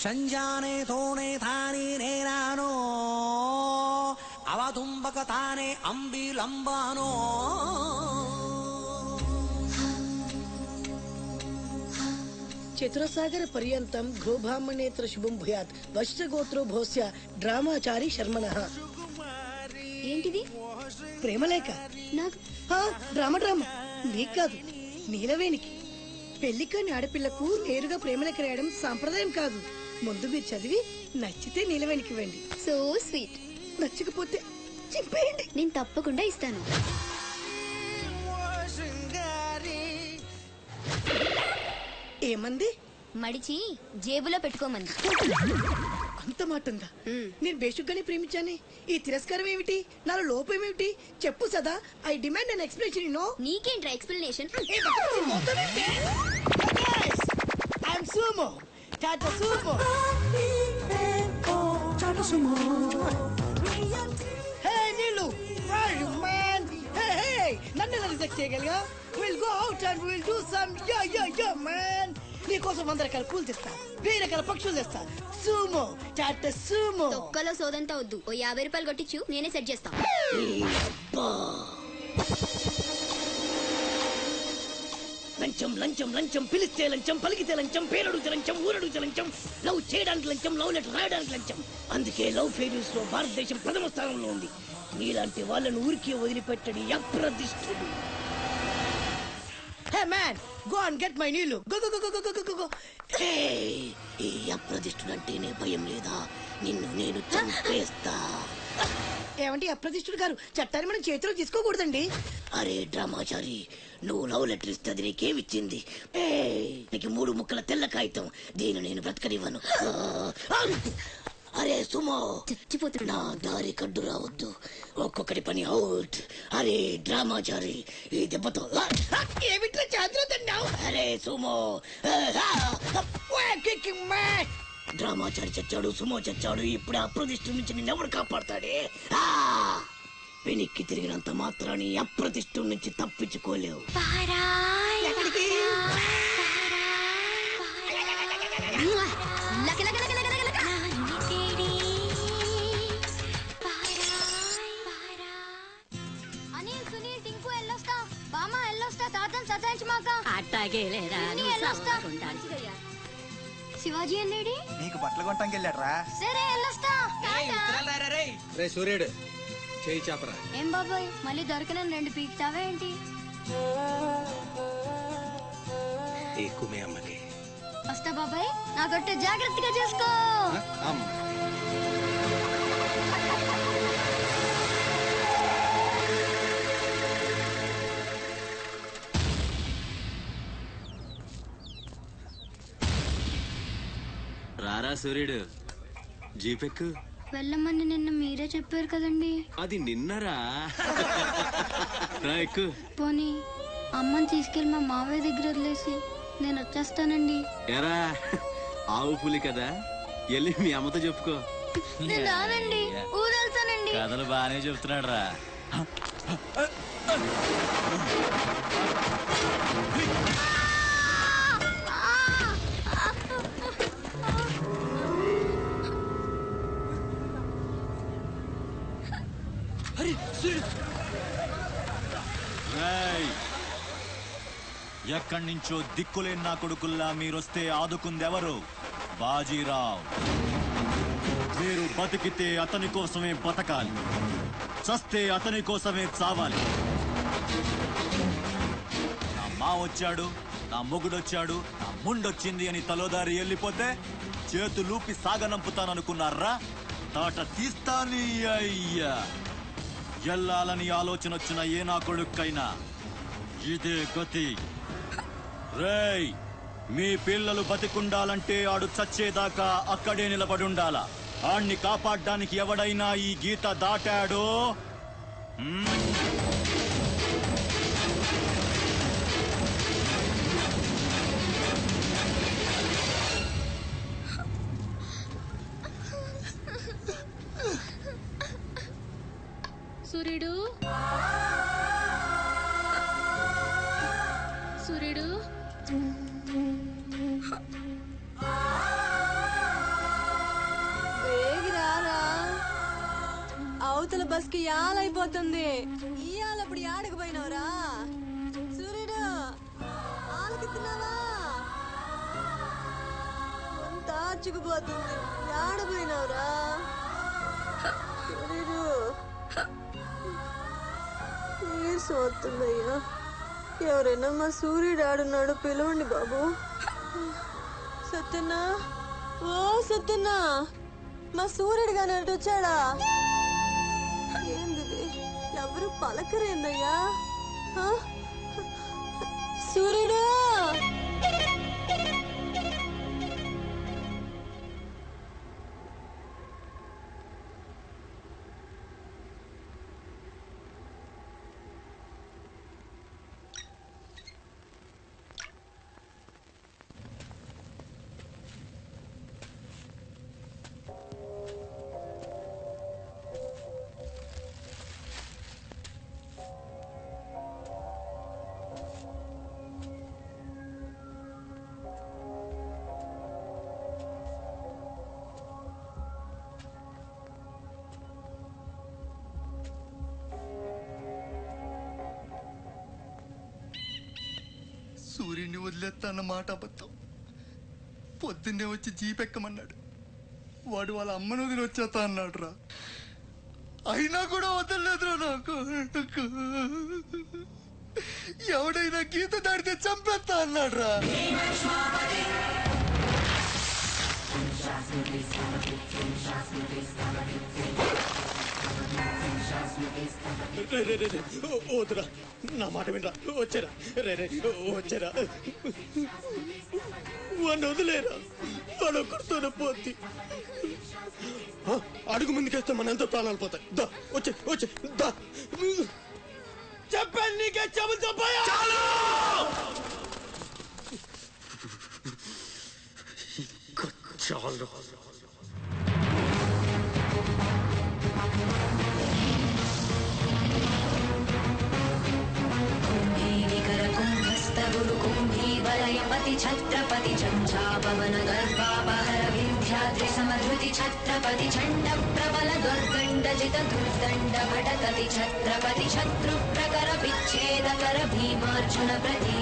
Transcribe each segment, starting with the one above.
సంజానే తోనే తానే నేనానో అవతుంబక తానే అంబిలంబానో చతురసాగర పర్యంతం గోబ్రాహ్మణేతర శుభం భూయాత్ వశ్యగోత్రో భోస్య డ్రామాచారి శర్మణః. ఏంటిది? ప్రేమలేఖ. నాకు డ్రామా నీకు కాదు, నీలవేణికి. పెళ్లికాని ఆడపిల్లకు నేరుగా ప్రేమలేఖ రాయడం సాంప్రదాయం కాదు. ముందు మీరు చదివి నచ్చితే నీలవేణికి ఇవ్వండి. So sweet. నచ్చకపోతే చింపేయండి. నేను తప్పకుండా ఇస్తాను. ఏమంది? మడిచి జేబులో పెట్టుకోమంది. అంత మాట ఉందా? నేను బేషుగ్గానే ప్రేమించానే. ఈ తిరస్కారం ఏమిటి? నాలో లోపం ఏమిటి? చెప్పు సదా. I demand an explanation. No. నీకేంట్రా explanation? I'm Sumo. Tata Sumo. Hey Neelu, where are you man? Hey, నన్ను ఎలా రిజెక్ట్ చేయగలిగా? We'll go out and we'll do some yeah man. నీకోసం 100 రకాల పూలు తెస్తా, 1000 రకాల పక్షులు తెస్తా. Sumo, Tata Sumo. తొక్కలో సోదంతా వద్దు. ఓ 50 రూపాయలు కొట్టించు, నేనే సెట్ చేస్తా. లంచం లంచం లంచం, పిలిస్తే లంచం, పలికితే లంచం, పేరడుగుతే లంచం, ఊరడుగుతే లంచం, లవ్ చేయడానికి లంచం, లవ్ లెటర్ రాయడానికి లంచం. అందుకే లవ్ ఫెయిల్యూర్స్ లో భారతదేశం ప్రథమ స్థానంలో ఉంది. నీలాంటి వాళ్ళను ఊరికే వదిలిపెట్టడి అప్రదిష్టుడు. Hey man, go and get my నీళ్ళు. Go go go go go go go. Hey, ఈ అప్రదిష్టుడు అంటేనే భయం లేదా? నిన్ను నేను చంపేస్తా. ఏమంటే అప్రదిష్టుడు గారు, చట్టాన్ని మనం చేతిలో తీసుకోకూడదండి. అరే డ్రామాచారి, నువ్వు లవ్ లెటర్ ఇస్తే అది నీకేమిచ్చింది? నీకు 3 ముక్కల తెల్ల కాగితం. దీన్ని నేను బ్రతకనివ్వను. అరే సుమో, చచ్చిపోతున్నా. నా దారి కడ్డు రావద్దు. ఒక్కొక్కటి పని అవుట్. అరే డ్రామాచారి, ఈ దెబ్బతో ఏమిట్లా చేతిలో తిన్నావు? అరే సుమో, డ్రామాచారి చచ్చాడు, సుమో చచ్చాడు. ఇప్పుడు అప్రతిష్ఠ నుంచి నిన్నెవడు కాపాడతాడే? వెనక్కి తిరిగినంత మాత్రాన్ని అప్రతిష్ఠ నుంచి తప్పించుకోలేవు. ఎక్కడికి? శివాజీ అన్నేడి? నీకు బట్టలు కొంటానికి వెళ్ళాడ్రా. సరే వెళ్ళొస్తా. రే సూర్యుడు, చేయి చాపరా. ఏం బాబాయ్, మళ్ళీ దొరికిన 2 పీకుతావా ఏంటి? ఎక్కువే అమ్మకి. వస్తా బాబాయ్, నా గొట్టె జాగ్రత్తగా చేసుకో. రారా సూర్యుడు, జీపెక్కు. వెళ్ళమని నిన్న మీరే చెప్పారు కదండి. అది నిన్నరా. ఎక్కు. పోనీ అమ్మని తీసుకెళ్లి మా మావయ్య దగ్గర వదిలేసి నేను వచ్చేస్తానండి. ఎరా, ఆవు పులి కదా, వెళ్ళి మీ అమ్మతో చెప్పుకో. నేను రానండి, ఊరెళ్తానండి. కథలు బానే చెప్తున్నాడు రా. ఎక్కడి నుంచో దిక్కులేని నా కొడుకుల్లా మీరొస్తే ఆదుకుందెవరు? బాజీరావ్. మీరు బతికితే అతని కోసమే బతకాలి, చస్తే అతని కోసమే చావాలి. నా మా వచ్చాడు, నా మొగుడొచ్చాడు, నా ముండొచ్చింది అని తలోదారి వెళ్ళిపోతే చేతులూపి సాగనంపుతాననుకున్నారా? తాట తీస్తాని అయ్యా. ఎల్లాలని ఆలోచన వచ్చిన ఏ నా కొడుక్కైనా ఇదే గతి. రేయ్, మీ పిల్లలు బతికుండాలంటే ఆడు చచ్చేదాకా అక్కడే నిలబడుండాలా. ఆణ్ణి కాపాడ్డానికి ఎవడైనా ఈ గీత దాటాడో సూర్యుడు, సూర్యుడు, అవతల బస్ కి యాలైపోతుంది. ఇయాలప్పుడు యాడకు పోయినవరా సూర్యుడు? ఆలకిస్తున్నావా? అంతా చిక్కుపోతుంది. యాడ పోయినవరా సూర్యుడు? నీరసం వస్తుందయ్యా. ఎవరైనా మా సూర్యుడు ఆడున్నాడు, పిలవండి బాబు. సత్యన్నా, ఓ సత్యన్నా, మా సూర్యుడు గాని అటు వచ్చాడా? ఏంది ఎవరు పలకరేందయ్యా? సూర్యుడు సూర్యుడిని వదిలేస్తాన్న మాట అబద్ధం. పొద్దున్నే వచ్చి జీపెక్కమన్నాడు. వాడు వాళ్ళ అమ్మను వదిలి వచ్చేస్తా అన్నాడు రా. అయినా కూడా వదలలేదురా నాకు. ఎవడైనా గీత దాడితే చంపేస్తా అన్నాడు రా. వద్దురా, నా మాట వినరా. వచ్చారా వచ్చారా, వాడిని వదిలేరా. వాడు ఒక్కడితోనే పోద్ది. అడుగు ముందుకేస్తే మన ఎంత ప్రాణాలు పోతాయి. దా వచ్చే వచ్చే దా. చెప్పాను నీకే, చెబుతా పోయా. చాలు वलयपति छत्रपति चंचापवन गर्भापहर विंध्याद्रि समधृति छत्रपति चंड प्रबल दुर्दंडजित दुर्दंड भटकति छत्रपति शत्रु प्रकर विच्छेदकर भीमार्जुन प्रति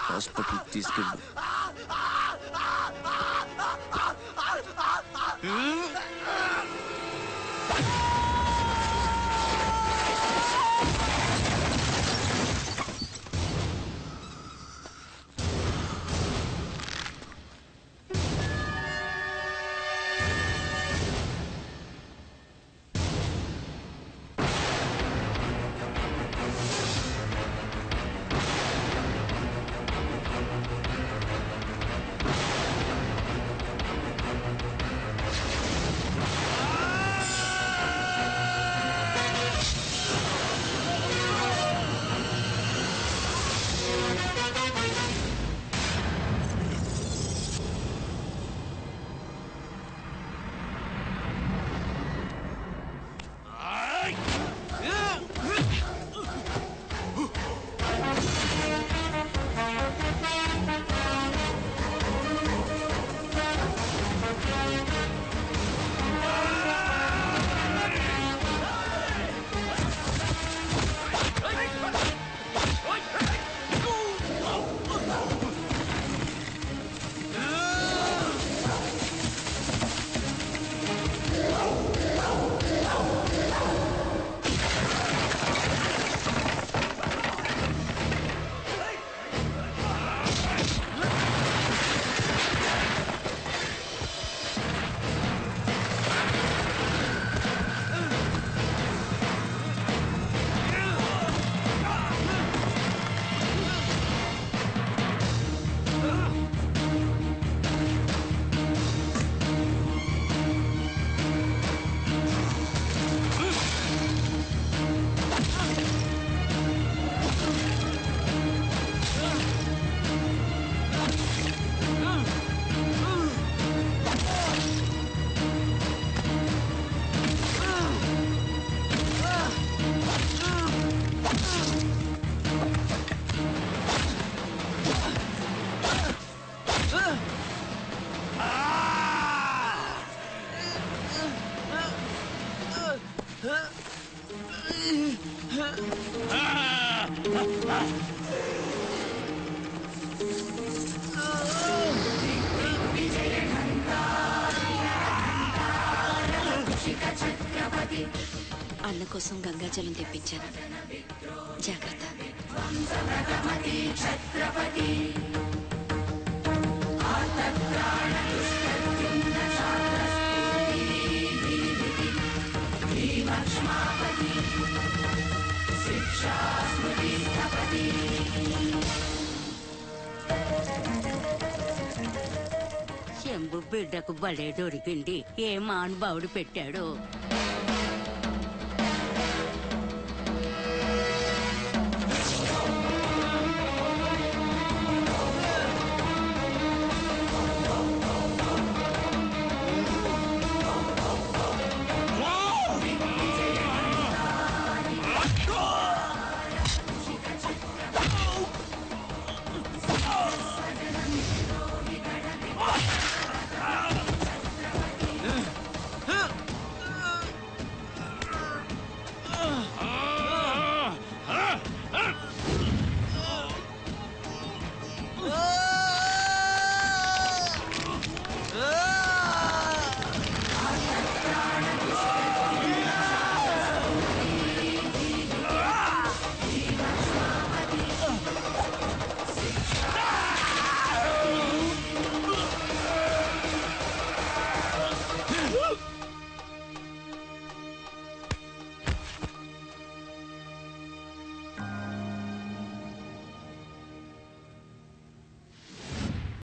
హాస్పిటల్ తీసుకెళ్ళు. అన్న కోసం గంగాజలం తెప్పించాను, జాగ్రత్త. శంభు బిడ్డకు బలే దొరికింది. ఏ మానుభావుడు పెట్టాడు.